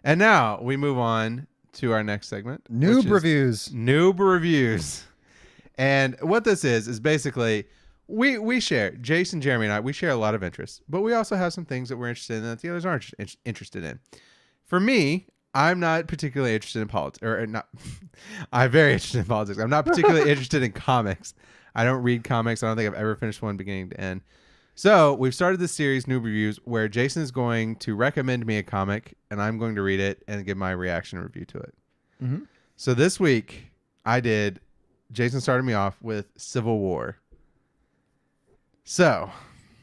And now we move on to our next segment. Noob Reviews. Noob Reviews. And what this is basically we share, Jason, Jeremy, and I, we share a lot of interests, but we also have some things that we're interested in that the others aren't interested in. For me, I'm not particularly interested in politics, or not. I'm very interested in politics. I'm not particularly interested in comics. I don't read comics. I don't think I've ever finished one beginning to end. So we've started this series, Noob Reviews, where Jason is going to recommend me a comic, and I'm going to read it and give my reaction review to it. Mm-hmm. So this week, Jason started me off with Civil War. So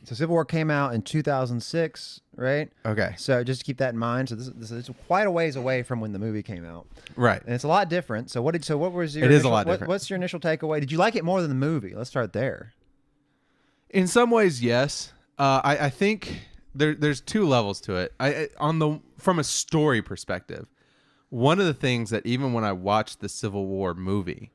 Civil War came out in 2006, right? Okay. So just to keep that in mind. So this is quite a ways away from when the movie came out. Right. And it's a lot different. So what was your It is a lot different. What's your initial takeaway? Did you like it more than the movie? Let's start there. In some ways, yes. I think there's two levels to it. From a story perspective, one of the things that even when I watched the Civil War movie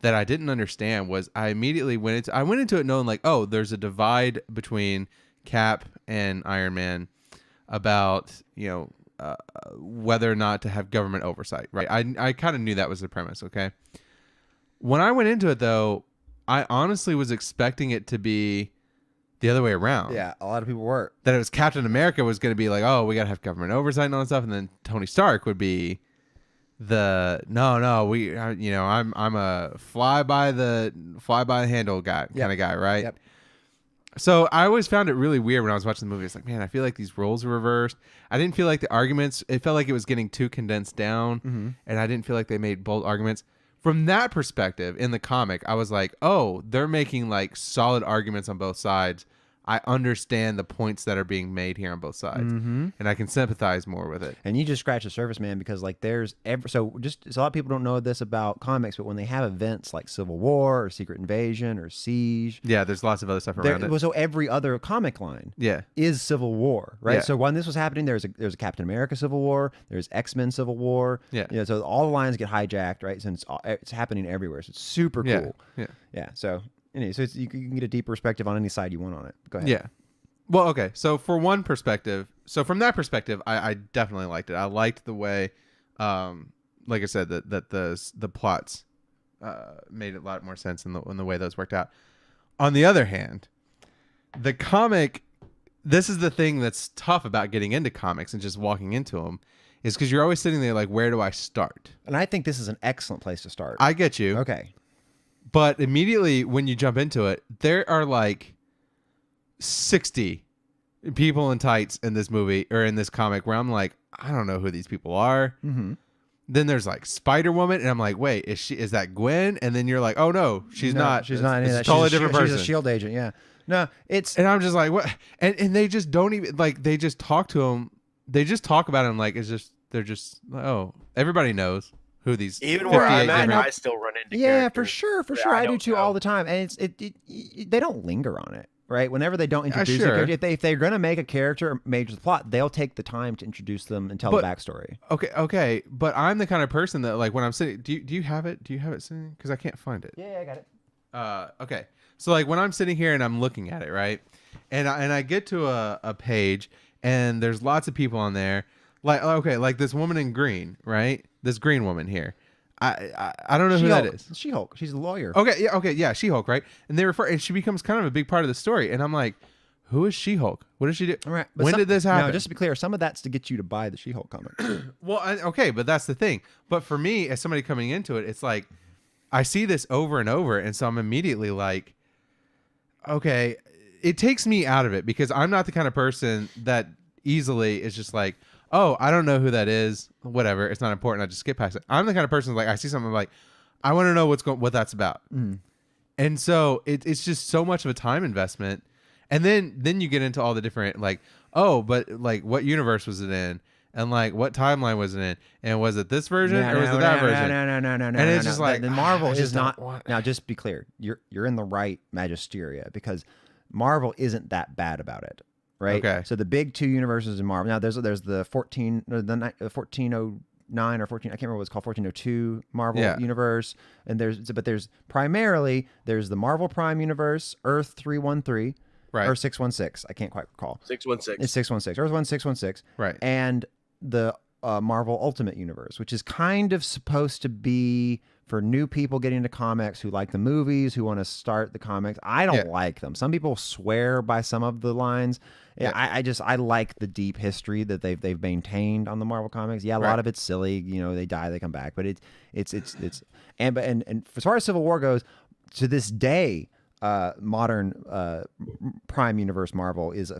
that I didn't understand was I immediately went into it knowing like, oh, there's a divide between Cap and Iron Man about, whether or not to have government oversight, right? I kind of knew that was the premise, okay? When I went into it, though, I honestly was expecting it to be the other way around. Yeah, a lot of people were. That it was Captain America was going to be like, oh, we got to have government oversight and all that stuff, and then Tony Stark would be I'm a fly by the handle guy kind of guy, right? Yep. So I always found it really weird when I was watching the movie. It's like, man, I feel like these roles are reversed. I didn't feel like the arguments. It felt like it was getting too condensed down, and I didn't feel like they made bold arguments. From that perspective, in the comic, I was like, oh, they're making like solid arguments on both sides. I understand the points that are being made here on both sides, and I can sympathize more with it. And you just scratch the surface, man, because like a lot of people don't know this about comics, but when they have events like Civil War or Secret Invasion or Siege, yeah, there's lots of other stuff around it. So every other comic line, is Civil War, right? Yeah. So when this was happening, there's a Captain America Civil War, there's X-Men Civil War, so all the lines get hijacked, right? Since it's happening everywhere, so it's super cool. Yeah. So. Anyway, so you can get a deep perspective on any side you want on it. Go ahead. Yeah. Well, okay. So from that perspective, I definitely liked it. I liked the way, like I said, that the plots made a lot more sense in the way those worked out. On the other hand, the comic, this is the thing that's tough about getting into comics and just walking into them, is because you're always sitting there like, where do I start? And I think this is an excellent place to start. I get you. Okay. But immediately when you jump into it, there are like 60 people in tights in this movie or in this comic where I'm like, I don't know who these people are. Mm-hmm. Then there's like Spider-Woman, and I'm like, wait, is that Gwen? And then you're like, oh no, she's not. She's not. It's a totally different person. She's a S.H.I.E.L.D. agent. Yeah. No, and I'm just like, what? And they just don't even like. They just talk to him. They just talk about him like they're just oh, everybody knows who these. Even where I'm at, I still run into. Yeah, for sure. I do too all the time, and they don't linger on it. Right, whenever they don't introduce a character, if they're going to make a character major the plot, they'll take the time to introduce them and tell the backstory. Okay, but I'm the kind of person that like when I'm sitting. Do you have it? Do you have it sitting? Because I can't find it. Yeah, I got it. Okay, so like when I'm sitting here and I'm looking at it, right, and I get to a page and there's lots of people on there, like this woman in green, right? This green woman here. I don't know who that is. She-Hulk. She's a lawyer. Okay, yeah, She-Hulk, right? And and she becomes kind of a big part of the story. And I'm like, who is She-Hulk? What does she do? All right, when did this happen? No, just to be clear, some of that's to get you to buy the She-Hulk comic. Well, okay, but that's the thing. But for me, as somebody coming into it, it's like I see this over and over, and so I'm immediately like, okay, it takes me out of it because I'm not the kind of person that easily is just like, oh, I don't know who that is. Whatever. It's not important. I just skip past it. I'm the kind of person like I see something like, I want to know what that's about. Mm. And so it's just so much of a time investment. And then you get into all the different like, oh, but like what universe was it in? And like what timeline was it in? And was it this version or was it that version? No. And it's just like the Marvel is not. Now, just be clear. You're in the right magisteria because Marvel isn't that bad about it. Right. Okay. So the big two universes in Marvel. Now there's the 1409 or 14. I can't remember what it's called. 1402 Marvel universe. And there's primarily there's the Marvel Prime universe, Earth 313, right, or 616. I can't quite recall. 616. It's 616. Earth 616. Right. And the Marvel Ultimate Universe, which is kind of supposed to be for new people getting into comics who like the movies, who want to start the comics. I don't like them. Some people swear by some of the lines. Yeah. I like the deep history that they've maintained on the Marvel comics. Yeah, a lot of it's silly. You know, they die, they come back, but it's and as far as Civil War goes, to this day, modern Prime Universe Marvel is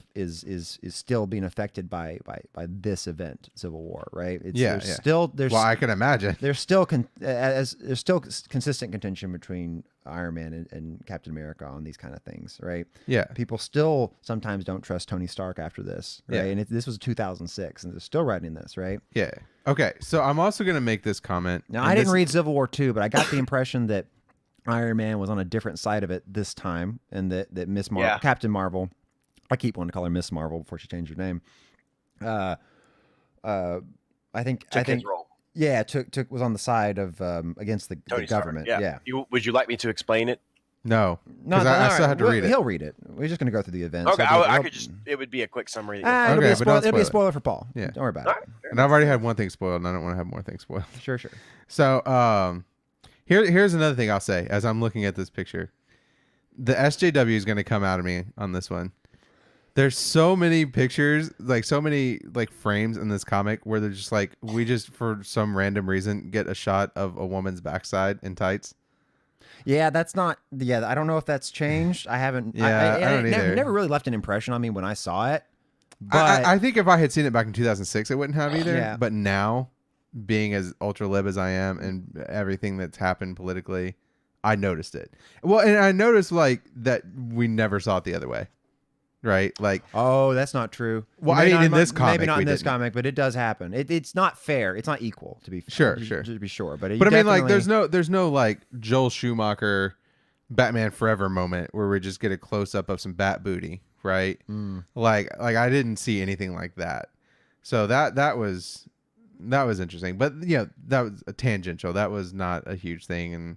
still being affected by this event, Civil War, right? There's well, I can imagine there's still there's still consistent contention between Iron Man and Captain America on these kind of things, right? Yeah, people still sometimes don't trust Tony Stark after this, right? And this was 2006, and they're still writing this, right? Yeah. Okay, so I'm also gonna make this comment. Now, I didn't read Civil War 2, but I got the impression that Iron Man was on a different side of it this time, and that Miss Marvel, Captain Marvel, I keep wanting to call her Miss Marvel before she changed her name. I think role. Yeah, was on the side of against the government. Yeah. Would you like me to explain it? No, I still have to read it. He'll read it. We're just going to go through the events. Okay, I could just. It would be a quick summary. It'll be a spoiler for Paul. Yeah, don't worry about it. And I've already had one thing spoiled, and I don't want to have more things spoiled. Sure. So, here's another thing I'll say as I'm looking at this picture. The SJW is going to come out of me on this one. There's so many pictures, like so many like frames in this comic where they're just like, we just for some random reason get a shot of a woman's backside in tights. Yeah, that's not. Yeah, I don't know if that's changed. I haven't. Yeah, I don't either. Never really left an impression on me when I saw it. But I think if I had seen it back in 2006, it wouldn't have either. Yeah. But now, being as ultra lib as I am and everything that's happened politically, I noticed it. Well, and I noticed like that we never saw it the other way. Right, like that's not true. Well, I mean, in this comic, maybe not in this comic, but it does happen. It's not fair. It's not equal to be sure. To be sure, but I mean, like, there's no like Joel Schumacher, Batman Forever moment where we just get a close up of some bat booty, right? Like I didn't see anything like that. So that was interesting, but yeah, that was a tangential. That was not a huge thing, and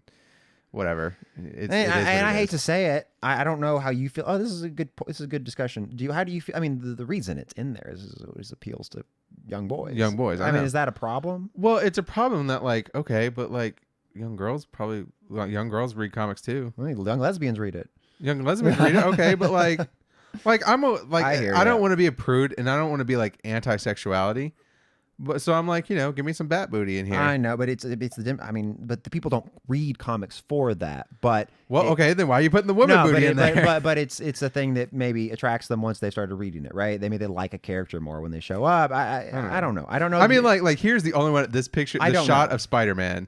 whatever. I hate to say it. I don't know how you feel. Oh, this is a good discussion. How do you feel? I mean, the reason it's in there is appeals to young boys. Young boys. I mean, is that a problem? Well, it's a problem that like, okay, but like young girls read comics too. I mean, young lesbians read it. Young lesbians read it. Okay, but like I don't want to be a prude, and I don't want to be like anti-sexuality. But so I'm like, give me some bat booty in here. I know, but but the people don't read comics for that. But okay, then why are you putting the woman booty in there? But it's a thing that maybe attracts them once they started reading it, right? Maybe they like a character more when they show up. I don't know. I mean, like here's the only one. This picture, the shot of Spider-Man.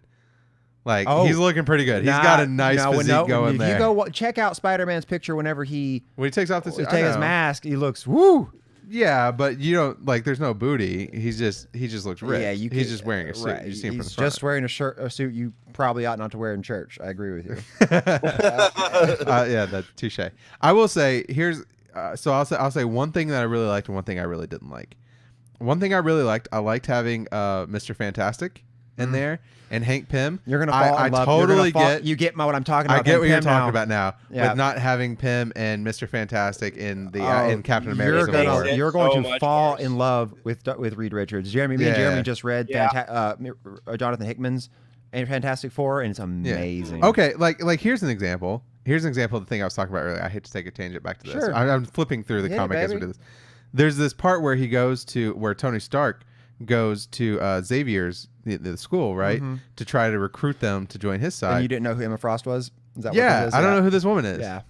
Like he's looking pretty good. He's got a nice physique going there. If you go check out Spider-Man's picture when he takes off his mask, he looks woo. Yeah, but you don't like. There's no booty. He just looks ripped. Yeah, he's just wearing a suit. Right. You see him he's from the front. Just wearing a suit you probably ought not to wear in church. I agree with you. Yeah, that's touche. I will say so I'll say one thing that I really liked and one thing I really didn't like. One thing I really liked, I liked having Mr. Fantastic in there and Hank Pym. You're gonna fall in love. Totally get. You get what I'm talking about. I get what you're talking about now. Yeah. With not having Pym and Mr. Fantastic in the in Captain America. You're going to fall in love with Reed Richards. Jeremy just read Jonathan Hickman's Fantastic Four, and it's amazing. Yeah. Okay, like here's an example. Here's an example of the thing I was talking about earlier. I hate to take a tangent back to this. Sure. I'm flipping through the comic as we do this. There's this part where where Tony Stark goes to Xavier's the school, right, to try to recruit them to join his side. And you didn't know who Emma Frost was? Is that what that is? I don't know who this woman is. Yeah.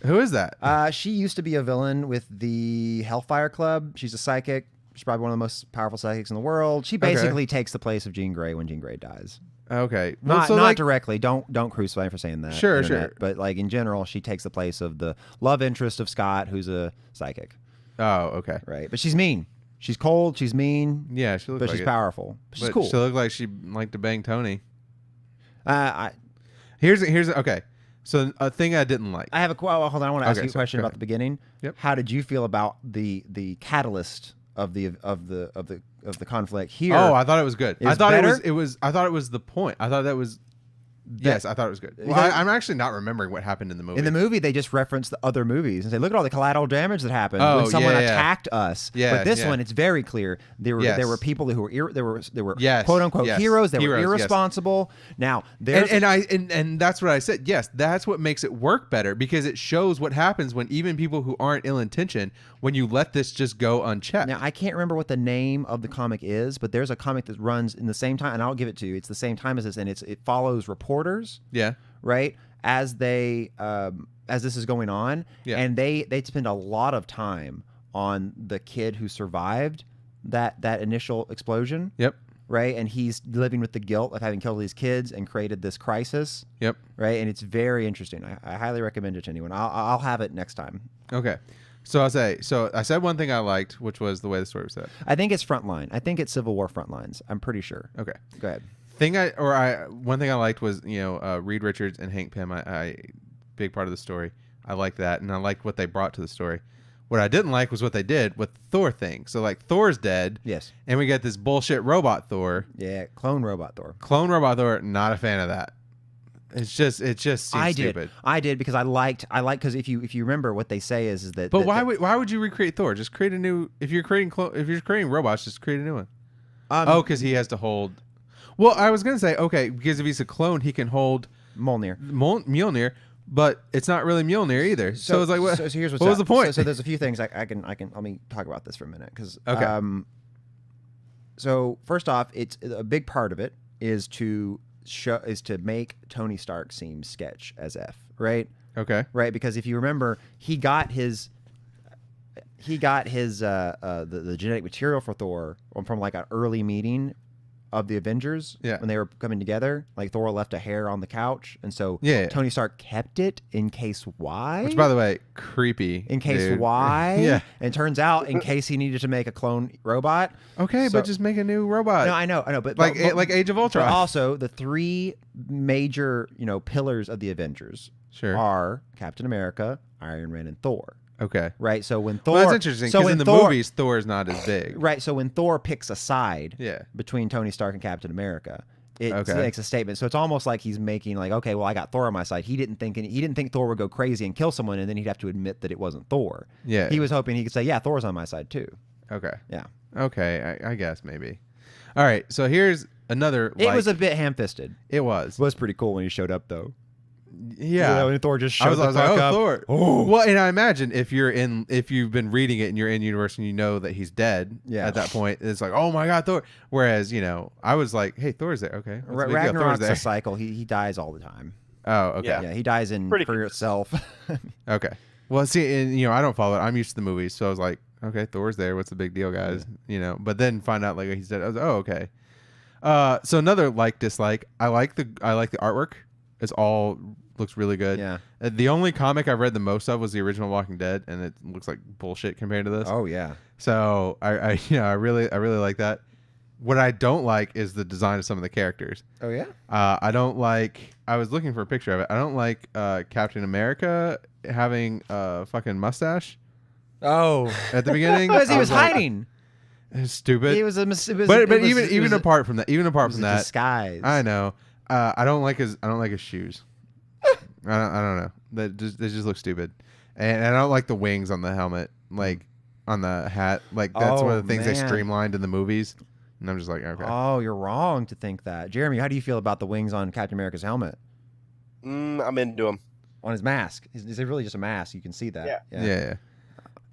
Who is that? She used to be a villain with the Hellfire Club. She's a psychic. She's probably one of the most powerful psychics in the world. She basically takes the place of Jean Grey when Jean Grey dies. Okay. Not directly. Don't crucify me for saying that. Sure. But like in general, she takes the place of the love interest of Scott, who's a psychic. Oh, okay. Right. But she's mean. She's cold. She's mean. Yeah, she looks but she's powerful. She's cool. She looked like she liked to bang Tony. Here's okay. So a thing I didn't like. I have hold on. I want to ask you a question about the beginning. Yep. How did you feel about the catalyst of the conflict here? Oh, I thought it was good. I thought it was the point. I thought that was Yes, I thought it was good. Well, I'm actually not remembering what happened in the movie. In the movie, they just reference the other movies and say, "Look at all the collateral damage that happened when someone attacked us." But this one, it's very clear there were people who were there were quote unquote heroes. They were irresponsible. Now, and that's what I said. Yes, that's what makes it work better because it shows what happens when even people who aren't ill-intentioned, when you let this just go unchecked. Now, I can't remember what the name of the comic is, but there's a comic that runs in the same time, and I'll give it to you. It's the same time as this, and it follows reporters. Yeah. Right. As they as this is going on, and they spend a lot of time on the kid who survived that initial explosion. Yep. Right, and he's living with the guilt of having killed these kids and created this crisis. Yep. Right, and it's very interesting. I highly recommend it to anyone. I'll have it next time. Okay. So I said one thing I liked, which was the way the story was set. I think it's Frontline. I think it's Civil War Frontlines. I'm pretty sure. Okay. Go ahead. One thing I liked was Reed Richards and Hank Pym. I big part of the story. I liked that, and I liked what they brought to the story. What I didn't like was what they did with the Thor thing. So like Thor's dead. Yes. And we get this bullshit robot Thor. Yeah, clone robot Thor. Clone robot Thor. Not a fan of that. It just seems stupid. I did because I liked because if you remember what they say is that. But why would you recreate Thor? Just create a new. If you're creating robots, just create a new one. Because he has to hold. Well, I was gonna say because if he's a clone, he can hold Mjolnir, but it's not really Mjolnir either. So it's like what? So here's what was the point? So there's a few things I can. Let me talk about this for a minute because. Okay. So first off, it's a big part of it is to make Tony Stark seem sketch as F, right? Okay. Right, because if you remember, he got his the genetic material for Thor from like an early meeting of the Avengers when they were coming together. Like Thor left a hair on the couch, and so Tony Stark kept it in case why. Which, by the way, creepy. In case why. Yeah. And it turns out in case he needed to make a clone robot. Okay, but just make a new robot. No, I know, but like Age of Ultron. But also, the three major pillars of the Avengers are Captain America, Iron Man, and Thor. Okay. Right. So when Thor, that's interesting because in the movies, Thor is not as big. Right. So when Thor picks a side, between Tony Stark and Captain America, it makes a statement. So it's almost like he's making like, okay, well, I got Thor on my side. He didn't think Thor would go crazy and kill someone, and then he'd have to admit that it wasn't Thor. Yeah. He was hoping he could say, yeah, Thor's on my side too. Okay. Yeah. Okay. I guess maybe. All right. So here's another. It was a bit ham-fisted. It was. It was pretty cool when he showed up though. Yeah, when Thor just showed up. Thor. Oh. Well, and I imagine if you've been reading it and you're in universe and you know that he's dead at that point, it's like, oh my god, Thor. Whereas I was like, hey, Thor's there. Okay, Ragnarok's a cycle. He dies all the time. Oh, okay. Yeah, he dies in for itself. Okay. Well, see, and I don't follow it. I'm used to the movies, so I was like, okay, Thor's there. What's the big deal, guys? But then find out like he's dead. I was like, oh, okay. So another dislike. I like the artwork. It's all looks really good. Yeah. The only comic I've read the most of was the original Walking Dead, and it looks like bullshit compared to this. Oh yeah. So I really like that. What I don't like is the design of some of the characters. Oh yeah. I don't like. I was looking for a picture of it. I don't like Captain America having a fucking mustache. Oh. At the beginning, because he was hiding. It's stupid. It was even apart from that, disguise. I know. I don't like his shoes. I don't know. They just look stupid, and I don't like the wings on the helmet, like on the hat. Like that's one of the things they streamlined in the movies, and I'm just like, okay. Oh, you're wrong to think that, Jeremy. How do you feel about the wings on Captain America's helmet? I'm into them. On his mask, is it really just a mask? You can see that. Yeah.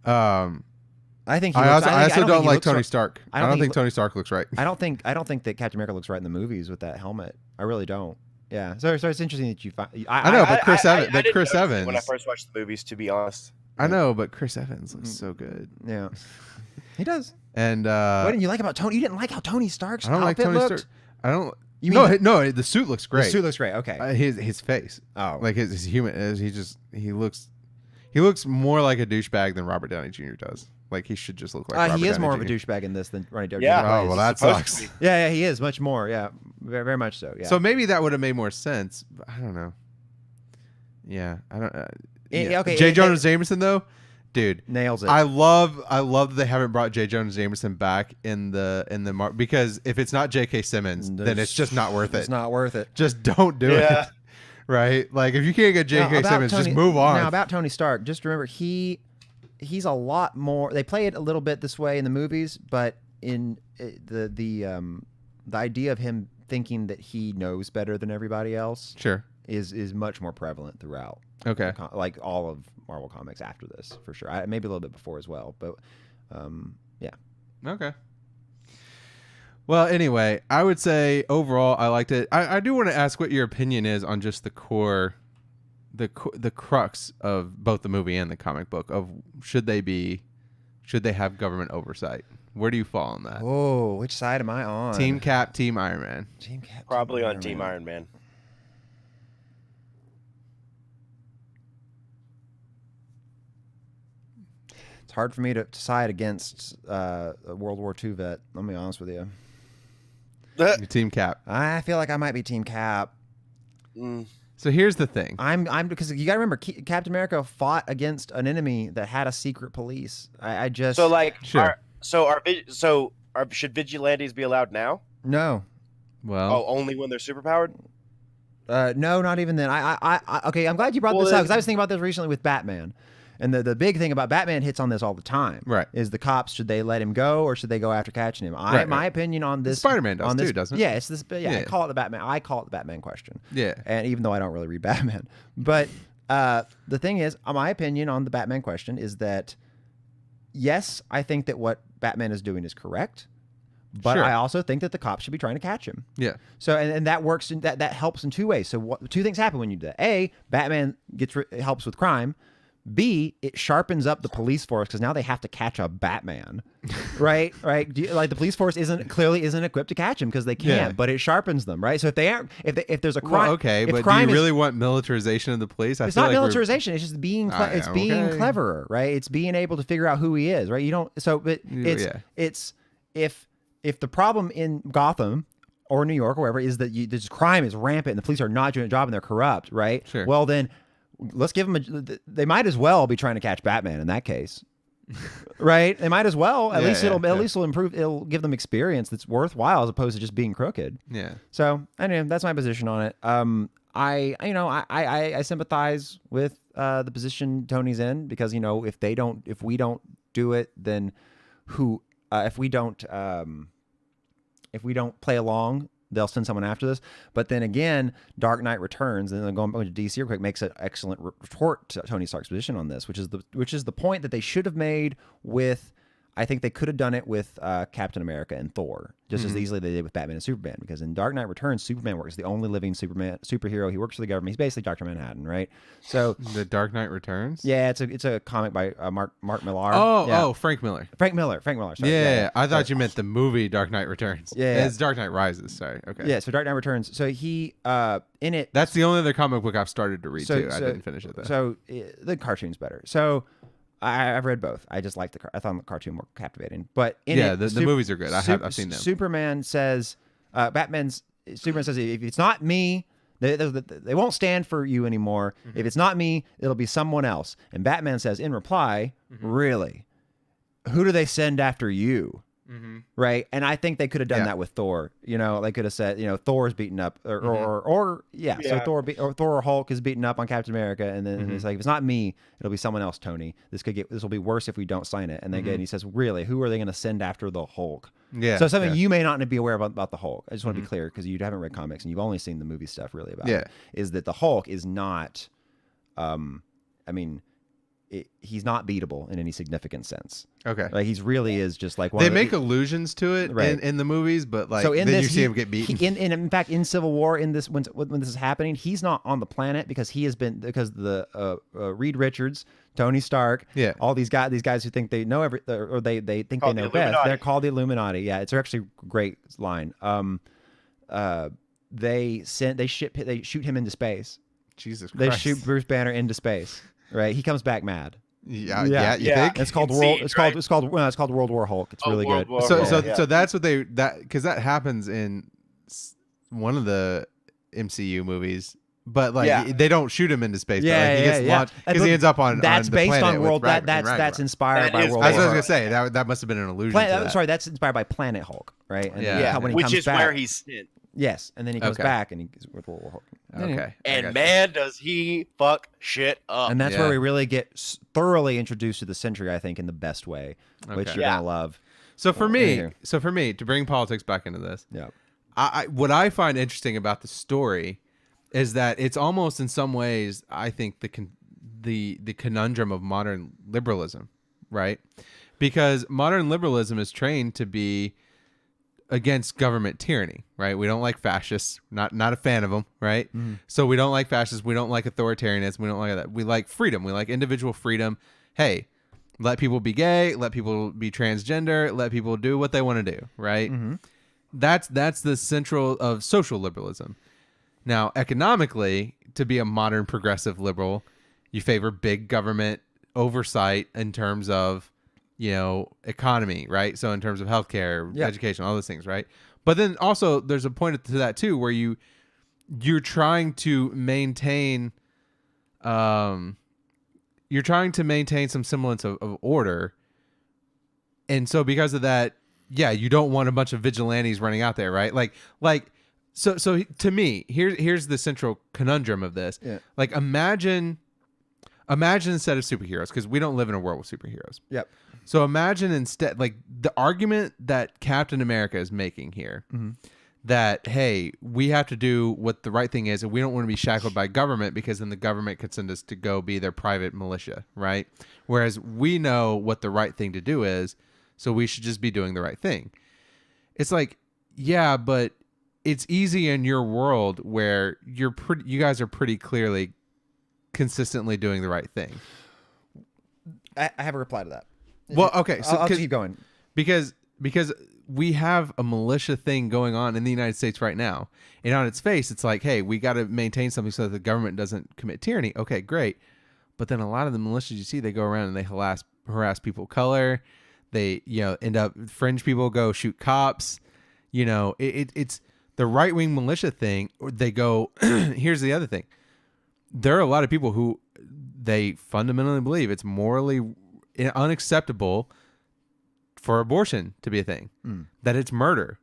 I think. I also don't like Tony Stark. I don't think Tony Stark looks right. I don't think that Captain America looks right in the movies with that helmet. I really don't. Yeah, so it's interesting that you find. I know, but Chris Evans. When I first watched the movies, to be honest. I know, but Chris Evans looks so good. Yeah, he does. And what didn't you like about Tony? You didn't like how Tony Stark's outfit looked? I don't like Tony Stark. I don't. You mean no, the suit looks great. The suit looks great. Okay. His face. Oh, like his human. He looks more like a douchebag than Robert Downey Jr. does. Like he should just look like. He is Downey more Jr. of a douchebag in this than Ronnie Jr. Yeah. Oh well, that sucks. Yeah, he is much more. Yeah, very, very much so. Yeah. So maybe that would have made more sense. But I don't know. Yeah, I don't. Okay. J. Jonah Jameson though, Dude, nails it. I love that they haven't brought J. Jonah Jameson back in the because if it's not J.K. Simmons, then it's just not worth it. It's not worth it. Just don't do it. Right? Like if you can't get J.K. Simmons, just move on. Now about Tony Stark, just remember he's a lot more. They play it a little bit this way in the movies, but in the idea of him thinking that he knows better than everybody else, sure, is much more prevalent throughout. Okay, like all of Marvel Comics after this, for sure. Maybe a little bit before as well, but yeah. Okay. Well, anyway, I would say overall I liked it. I do want to ask what your opinion is on just the core, the crux of both the movie and the comic book of should they have government oversight? Where do you fall on that? Oh, which side am I on? Team Cap, Team Iron Man. Team Cap. Probably on Team Iron Man. It's hard for me to side against a World War II vet. Let me be honest with you. Team Cap. I feel like I might be Team Cap. So here's the thing. I'm because you got to remember, Captain America fought against an enemy that had a secret police. I just so like sure. Should vigilantes be allowed now? No. Well, only when they're superpowered. No, not even then. Okay. I'm glad you brought this up because I was thinking about this recently with Batman. And the big thing about Batman hits on this all the time. Right. Is the cops, should they let him go or should they go after catching him? My opinion on this. Spider-Man does too, doesn't it? Yeah, it's this. Yeah, I call it the Batman question. Yeah. And even though I don't really read Batman, but the thing is, my opinion on the Batman question is that yes, I think that what Batman is doing is correct, but sure. I also think that the cops should be trying to catch him. Yeah. So and that works. That helps in two ways. So two things happen when you do that. A, Batman helps with crime. B, it sharpens up the police force because now they have to catch a Batman, right? Like the police force isn't equipped to catch him because they can't, but it sharpens them, right? So if they aren't, if there's a crime, well, okay, but do you really want militarization of the police? It's not militarization. It's just being being cleverer, right? It's being able to figure out who he is, right? You don't. So, but it's if the problem in Gotham or New York or wherever is that this crime is rampant and the police are not doing a job and they're corrupt, right? Sure. Well, then let's give them they might as well be trying to catch Batman in that case. Right? They might as well. At least it'll improve. It'll give them experience that's worthwhile as opposed to just being crooked. Yeah. So anyway, that's my position on it. I sympathize with the position Tony's in because if we don't do it, then who? If we don't play along, they'll send someone after this. But then again, Dark Knight Returns, and then going back to DC real quick, makes an excellent retort to Tony Stark's position on this, which is the point that they should have made with. I think they could have done it with Captain America and Thor just as easily as they did with Batman and Superman, because in Dark Knight Returns, Superman works the only living superhero. He works for the government. He's basically Dr. Manhattan, right? So the Dark Knight Returns. Yeah, it's a comic by Mark Millar. Frank Miller. Frank Miller. Sorry. Yeah. I thought you meant the movie Dark Knight Returns. Yeah, it's Dark Knight Rises. Sorry. Okay. Yeah, so Dark Knight Returns. So he in it. That's the only other comic book I've started to read too. I didn't finish it though. So the cartoon's better. So I've read both. I just like I found the cartoon more captivating. But the movies are good. I've seen them. Superman says, Superman says, if it's not me, they won't stand for you anymore. If it's not me, it'll be someone else. And Batman says in reply, really, who do they send after you? Right, and I think they could have done that with Thor. They could have said, Thor's beaten up, or so Thor or Hulk is beaten up on Captain America, and then it's like, if it's not me, it'll be someone else. Tony, this will be worse if we don't sign it. And then again, he says, really, who are they going to send after the Hulk? Yeah. So something you may not be aware about the Hulk. I just want to be clear because you haven't read comics and you've only seen the movie stuff really about it. Is that the Hulk is not, he's not beatable in any significant sense. Okay. Like he's really is just like one they make allusions to it in the movies, but like so then you see him get beaten. In fact, in Civil War, when this is happening, he's not on the planet because the Reed Richards, Tony Stark, all these guys who think they know or they think they know best. They're called the Illuminati. Yeah, it's actually a great line. They shoot him into space. Jesus Christ. They shoot Bruce Banner into space. Right, he comes back mad. You think it's called World War Hulk. It's really good. So that's what because that happens in one of the MCU movies, but like they don't shoot him into space. Yeah, but, like, he gets launched because he ends up on. That's on the based on planet World. with That's inspired by World War. That's what I was gonna say. That must have been an allusion. Sorry, that's inspired by Planet Hulk, right? And when he which comes is back, where he's sent. Yes, and then he comes back and he's with World War Hulk. Okay, and man, does he fuck shit up! And that's where we really get thoroughly introduced to the Sentry, I think, in the best way, which you're gonna love. So for me, to bring politics back into this, what I find interesting about the story is that it's almost in some ways, I think, the conundrum of modern liberalism, right? Because modern liberalism is trained to be against government tyranny, right? We don't like fascists, not a fan of them, right? Mm-hmm. So we don't like fascists, we don't like authoritarianism, we don't like that. We like freedom, we like individual freedom. Hey, let people be gay, let people be transgender, let people do what they want to do, right? Mm-hmm. That's the central of social liberalism. Now, economically, to be a modern progressive liberal, you favor big government oversight in terms of economy, right? So in terms of healthcare, education, all those things, right? But then also there's a point to that too, where you're trying to maintain, some semblance of order, and so because of that, you don't want a bunch of vigilantes running out there, right? So to me, here's the central conundrum of this. Yeah. Like imagine instead of superheroes, because we don't live in a world with superheroes. Yep. So imagine instead, like the argument that Captain America is making here, that, hey, we have to do what the right thing is, and we don't want to be shackled by government because then the government could send us to go be their private militia, right? Whereas we know what the right thing to do is, so we should just be doing the right thing. It's like, yeah, but it's easy in your world where you guys are pretty clearly consistently doing the right thing. I have a reply to that. Well, okay, so I'll keep going because we have a militia thing going on in the United States right now, and on its face, it's like, hey, we got to maintain something so that the government doesn't commit tyranny. Okay, great, but then a lot of the militias you see, they go around and they harass people of color. They end up fringe people go shoot cops. It's the right wing militia thing. They go. Here's the other thing. There are a lot of people who they fundamentally believe it's morally unacceptable for abortion to be a thing, that it's murder.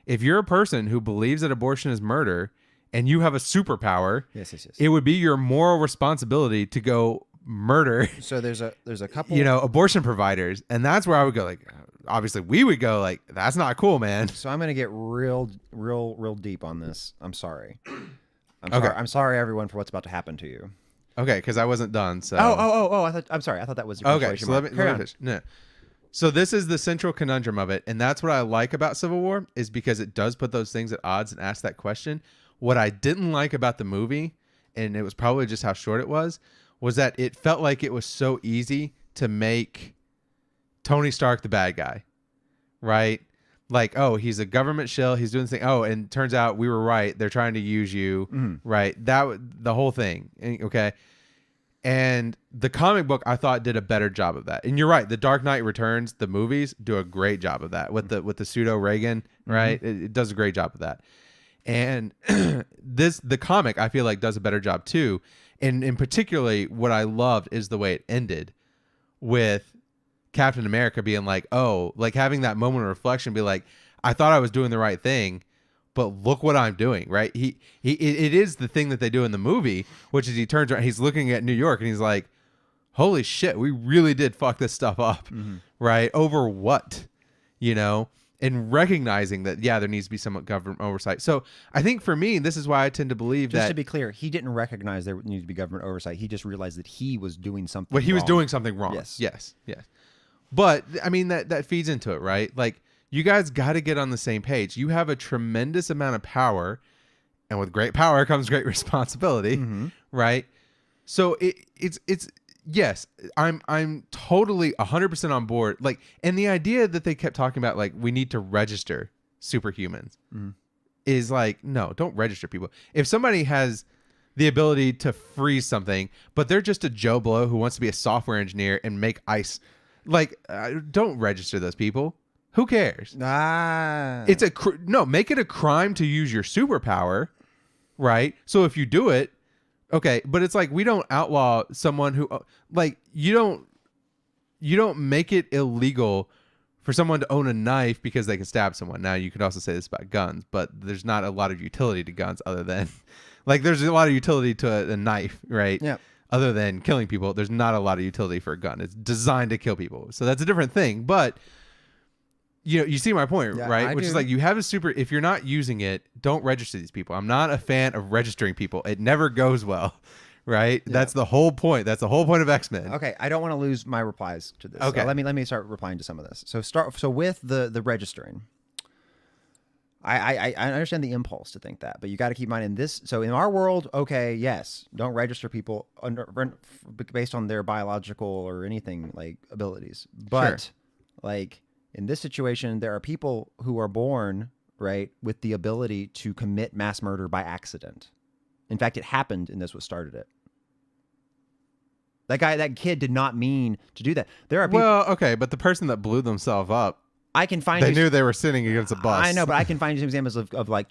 If you're a person who believes that abortion is murder and you have a superpower, yes. It would be your moral responsibility to go murder. So there's a couple, abortion providers, and that's where I would go. Like, obviously, we would go like, that's not cool, man. So I'm gonna get real deep on this. I'm sorry. I'm sorry, everyone, for what's about to happen to you. Okay, because I wasn't done. So I'm sorry. I thought that was your okay. So let me finish. No. So this is the central conundrum of it, and that's what I like about Civil War, is because it does put those things at odds and ask that question. What I didn't like about the movie, and it was probably just how short it was that it felt like it was so easy to make Tony Stark the bad guy, right? Like, oh, he's a government shill. He's doing this thing. Oh, and turns out we were right. They're trying to use you, right? The whole thing. Okay. And the comic book, I thought, did a better job of that. And you're right. The Dark Knight Returns, the movies, do a great job of that with the pseudo Reagan, right? It does a great job of that. And the comic, I feel like, does a better job too. And in particularly, what I loved is the way it ended with Captain America being like, oh, like having that moment of reflection, be like, I thought I was doing the right thing, but look what I'm doing, right? It is the thing that they do in the movie, which is he turns around, he's looking at New York, and he's like, holy shit, we really did fuck this stuff up, right? Over what, and recognizing that, there needs to be some government oversight. So I think for me, this is why I tend to believe just to be clear, he didn't recognize there needed to be government oversight. He just realized that he was doing something wrong. Was doing something wrong. Yes. But I mean, that feeds into it, right? Like, you guys got to get on the same page. You have a tremendous amount of power, and with great power comes great responsibility, right? So it's yes, I'm totally 100% on board. Like, and the idea that they kept talking about, like, we need to register superhumans is like, no, don't register people. If somebody has the ability to freeze something, but they're just a Joe Blow who wants to be a software engineer and make ice, like, don't register those people. Who cares? It's make it a crime to use your superpower, right? So if you do it, Okay, but it's like we don't outlaw someone who like you don't make it illegal for someone to own a knife because they can stab someone. Now you could also say this about guns, but there's not a lot of utility to guns other than like there's a lot of utility to a knife, right? Yeah. Other than killing people, there's not a lot of utility for a gun. It's designed to kill people. So that's a different thing, but you see my point, right? Which is like you have a super if you're not using it, don't register these people. I'm not a fan of registering people. It never goes well. Right? Yeah. That's the whole point. That's the whole point of X-Men. Okay, I don't want to lose my replies to this. Okay. So let me start replying to some of this. So with the registering. I understand the impulse to think that, but you got to keep in mind in this. So in our world, okay, yes, don't register people based on their biological or anything like abilities. But like in this situation, there are people who are born right with the ability to commit mass murder by accident. In fact, it happened, and this was started it. That kid did not mean to do that. There are people. Well, okay, but the person that blew themselves up, I can find. They knew they were sitting against a bus. I know, but I can find you some examples of like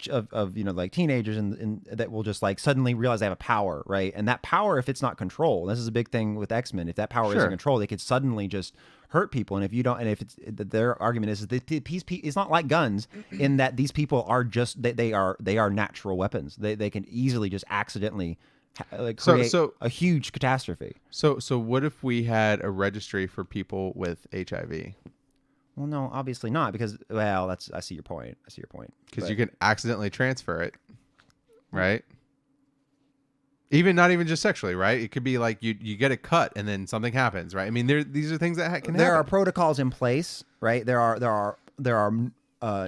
teenagers and that will just like suddenly realize they have a power, right? And that power, if it's not controlled, this is a big thing with X-Men. If that power isn't controlled, they could suddenly just hurt people. And if you don't, and if it's their argument is that it's not like guns in that these people are just they are natural weapons. They can easily just accidentally. Create a huge catastrophe. So what if we had a registry for people with HIV? Well, no, obviously not, because I see your point. Because you can accidentally transfer it, right? Not even just sexually, right? It could be like you get a cut and then something happens, right? I mean, these are things that can happen. There are protocols in place, right? There are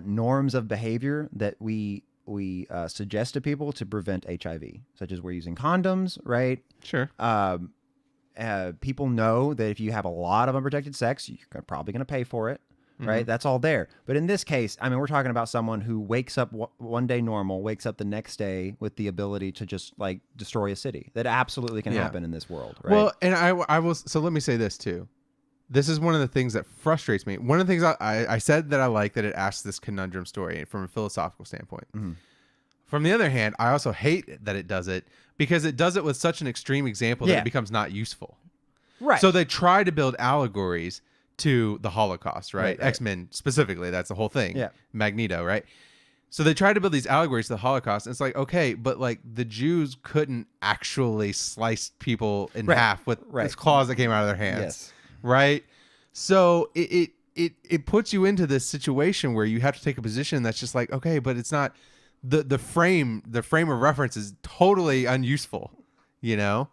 norms of behavior that we suggest to people to prevent HIV, such as we're using condoms, right? Sure. People know that if you have a lot of unprotected sex, you're probably going to pay for it, right? That's all there. But in this case, I mean, we're talking about someone who wakes up one day normal, wakes up the next day with the ability to just like destroy a city. That absolutely can happen in this world, right? Well, and I will. So let me say this too. This is one of the things that frustrates me. One of the things I said that I like that it asks this conundrum story from a philosophical standpoint. Mm-hmm. From the other hand, I also hate that it does it because it does it with such an extreme example that it becomes not useful. Right. So they try to build allegories to the Holocaust, right? X-Men specifically, that's the whole thing. Yeah. Magneto, right? So they try to build these allegories to the Holocaust. And it's like, okay, but like the Jews couldn't actually slice people in half with these claws that came out of their hands. Yes. Right? So it puts you into this situation where you have to take a position that's just like, okay, but it's not the frame of reference is totally unuseful, you know?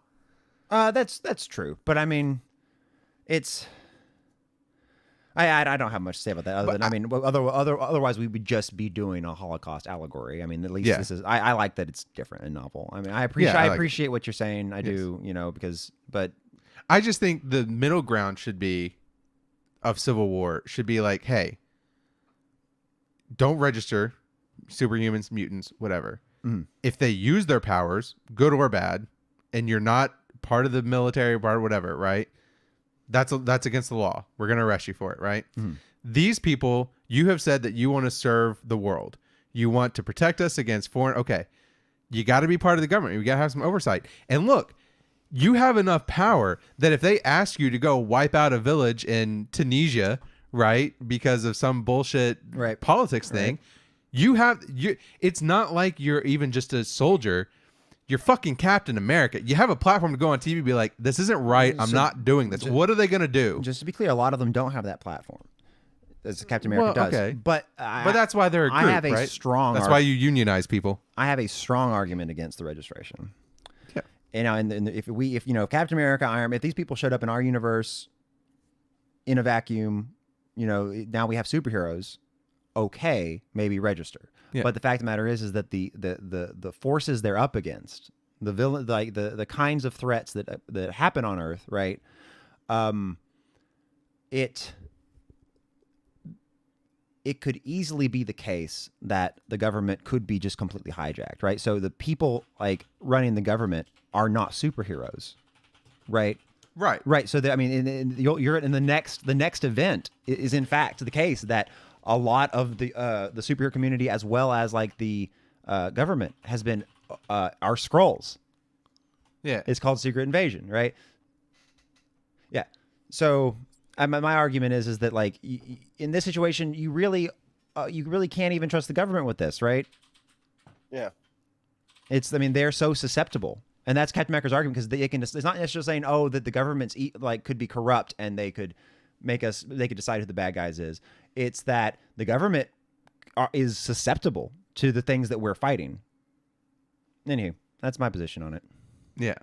That's true. But I mean, it's I don't have much to say about that other than I mean otherwise we would just be doing a Holocaust allegory. I mean, at least this is I like that it's different and novel. I mean, I appreciate what you're saying. I do, you know, but I just think the middle ground should be of Civil War should be like, hey, don't register superhumans, mutants, whatever. Mm-hmm. If they use their powers, good or bad, and you're not part of the military, part of whatever, right? That's against the law. We're going to arrest you for it, right? Mm-hmm. These people, you have said that you want to serve the world. You want to protect us against foreign. Okay, you got to be part of the government. You got to have some oversight. And look, you have enough power that if they ask you to go wipe out a village in Tunisia, right, because of some bullshit politics thing, it's not like you're even just a soldier. You're fucking Captain America. You have a platform to go on TV and be like, this isn't right. I'm not doing this. What are they going to do? Just to be clear, a lot of them don't have that platform. As Captain America does. Okay. But that's why they're a group, I have a strong That's why you unionize people. I have a strong argument against the registration. Yeah. You know, and if Captain America, Iron Man, if these people showed up in our universe in a vacuum, you know, now we have superheroes, okay, maybe register. Yeah. But the fact of the matter is that the forces they're up against, the villain, like the kinds of threats that happen on Earth, right? It could easily be the case that the government could be just completely hijacked, right? So the people like running the government are not superheroes, right? Right. So I mean, you're in the next event is in fact the case that a lot of the superhero community, as well as like the government, has been our Skrulls, Yeah. It's called Secret Invasion, right? Yeah. So my argument is that like in this situation, you really can't even trust the government with this, right? Yeah. They're so susceptible. And that's Captain America's argument, because it's not necessarily saying, oh, that the government's could be corrupt and they could decide who the bad guys is. It's that the government is susceptible to the things that we're fighting. Anywho, that's my position on it. Yeah.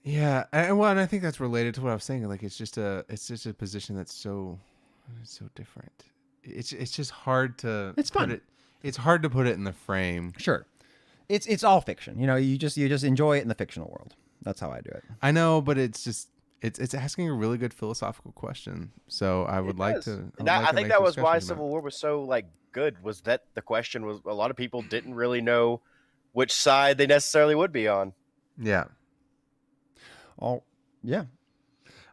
Yeah, and I think that's related to what I was saying. Like, it's just a position that's so different. It's just hard to. It's fun. It's hard to put it in the frame. Sure, it's all fiction. You just enjoy it in the fictional world. That's how I do it. I know, but it's asking a really good philosophical question. So I would like to. I think that was why Civil War was so good. Was that the question was a lot of people didn't really know which side they necessarily would be on. Yeah. Oh, yeah.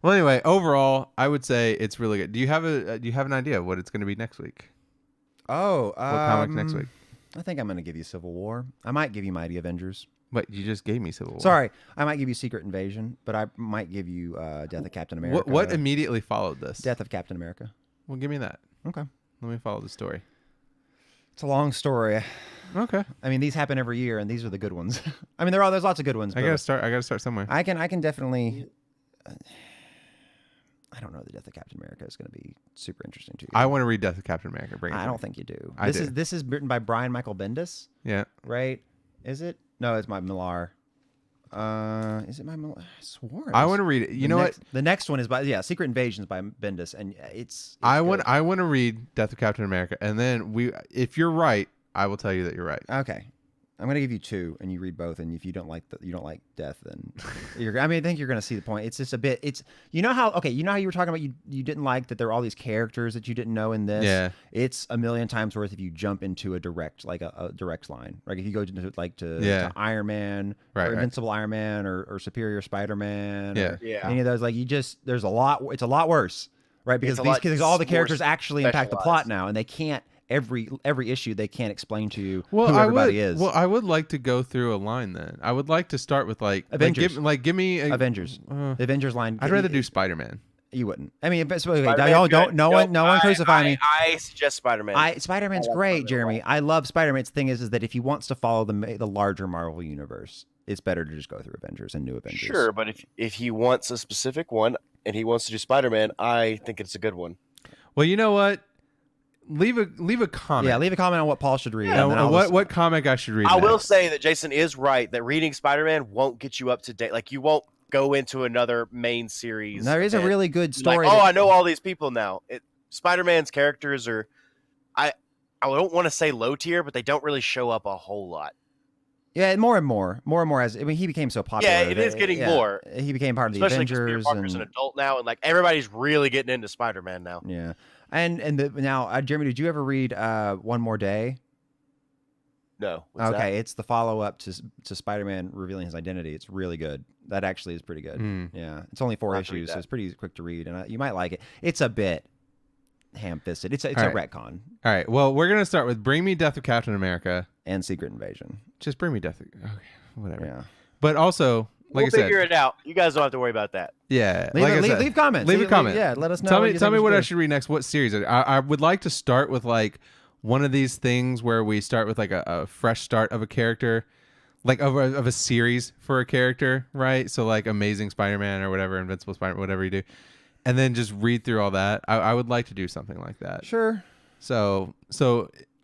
Well, anyway, overall, I would say it's really good. Do you have an idea of what it's going to be next week? Oh, what comic next week? I think I'm going to give you Civil War. I might give you Mighty Avengers. Wait, you just gave me Civil War. Sorry, I might give you Secret Invasion, but I might give you Death of Captain America. What immediately followed this? Death of Captain America. Well, give me that. Okay. Let me follow the story. It's a long story. Okay. I mean, these happen every year, and these are the good ones. I mean, there's lots of good ones. I gotta start somewhere. I can definitely. I don't know. The Death of Captain America is going to be super interesting to you. I want to read Death of Captain America. I don't think you do. I do. This is written by Brian Michael Bendis. Yeah. Right? Is it? No, it's by Millar. Is it by Millar? I swore. I want to read it. You know what? The next one is by Secret Invasion is by Bendis, and it's I want to read Death of Captain America, and then if you're right, I will tell you that you're right. Okay. I'm going to give you two, and you read both. And if you don't like Death, then I think you're going to see the point. It's just a bit. You know how you were talking about you didn't like that there were all these characters that you didn't know in this. Yeah. It's a million times worth if you jump into a direct direct line. Like if you go to Iron Man, or Invincible Iron Man, or Superior Spider-Man. Any of those, there's a lot. It's a lot worse, right? Because all the characters actually impact the plot now, and they can't. Every issue they can't explain to you who everybody is. Well, I would like to go through a line then. I would like to start with Avengers. Give me Avengers. The Avengers line. I'd rather do Spider-Man. You wouldn't. I mean, no one crucify me. I suggest Spider-Man. Spider-Man's great, Jeremy. I love Spider-Man. The thing is that if he wants to follow the larger Marvel universe, it's better to just go through Avengers and New Avengers. Sure, but if he wants a specific one and he wants to do Spider-Man, I think it's a good one. Well, you know what? Leave a comment. Yeah, leave a comment on what Paul should read. Yeah, what comic I should read. I will say that Jason is right that reading Spider-Man won't get you up to date. Like, you won't go into another main series. There is a really good story. I know all these people now. Spider-Man's characters are, I don't want to say low tier, but they don't really show up a whole lot. Yeah, more and more as he became so popular. Yeah, it is getting more. He became part of the Especially Avengers. Peter Parker's an adult now, and everybody's really getting into Spider-Man now. Yeah. Now, Jeremy, did you ever read One More Day? No. Okay, it's the follow-up to Spider-Man revealing his identity. It's really good. That actually is pretty good. Yeah, it's only 4 issues, so it's pretty quick to read, and you might like it. It's a bit ham-fisted. It's a retcon. All right. Well, we're gonna start with Bring Me Death of Captain America and Secret Invasion. Just Bring Me Death. Okay, whatever. Yeah. But also, we'll figure it out. You guys don't have to worry about that. Yeah. Leave comments. Leave a comment. Yeah, let us know. Tell me what I should read next. What series? I would like to start with one of these things where we start with a fresh start of a character, of a series for a character, right? So Amazing Spider-Man or whatever, Invincible Spider-Man, whatever you do, and then just read through all that. I would like to do something like that. Sure. So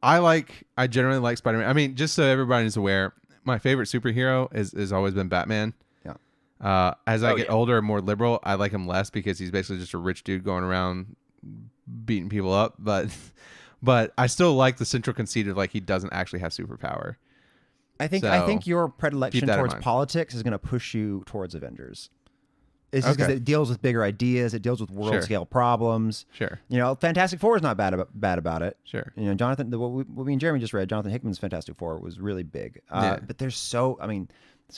I generally like Spider-Man. I mean, just so everybody's aware, my favorite superhero has always been Batman. As I get older and more liberal, I like him less because he's basically just a rich dude going around beating people up. But I still like the central conceit of he doesn't actually have superpower. I think your predilection towards politics is going to push you towards Avengers. It's just because it deals with bigger ideas. It deals with world scale problems. Sure. Fantastic Four is not bad about it. Sure. Jonathan, what me and Jeremy just read, Jonathan Hickman's Fantastic Four was really big. But there's so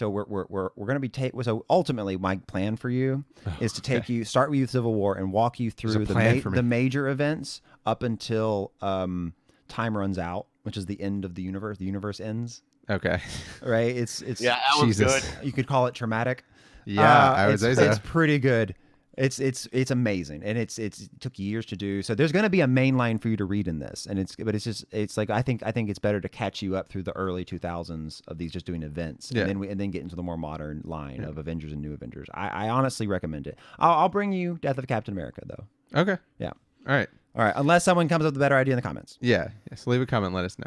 we're going to be so ultimately my plan for you is to take you, start with Civil War and walk you through the major events up until time runs out, which is the end of the universe. The universe ends. Okay. Right? It's yeah, that was good. You could call it traumatic. Yeah, I would say so. It's pretty good. It's amazing, and it took years to do. So there's going to be a main line for you to read in this, and it's like I think it's better to catch you up through the early 2000s of these just doing events, and then get into the more modern line of Avengers and New Avengers. I honestly recommend it. I'll bring you Death of Captain America though. Okay. Yeah. All right. Unless someone comes up with a better idea in the comments. Yeah. Yes. Leave a comment. Let us know.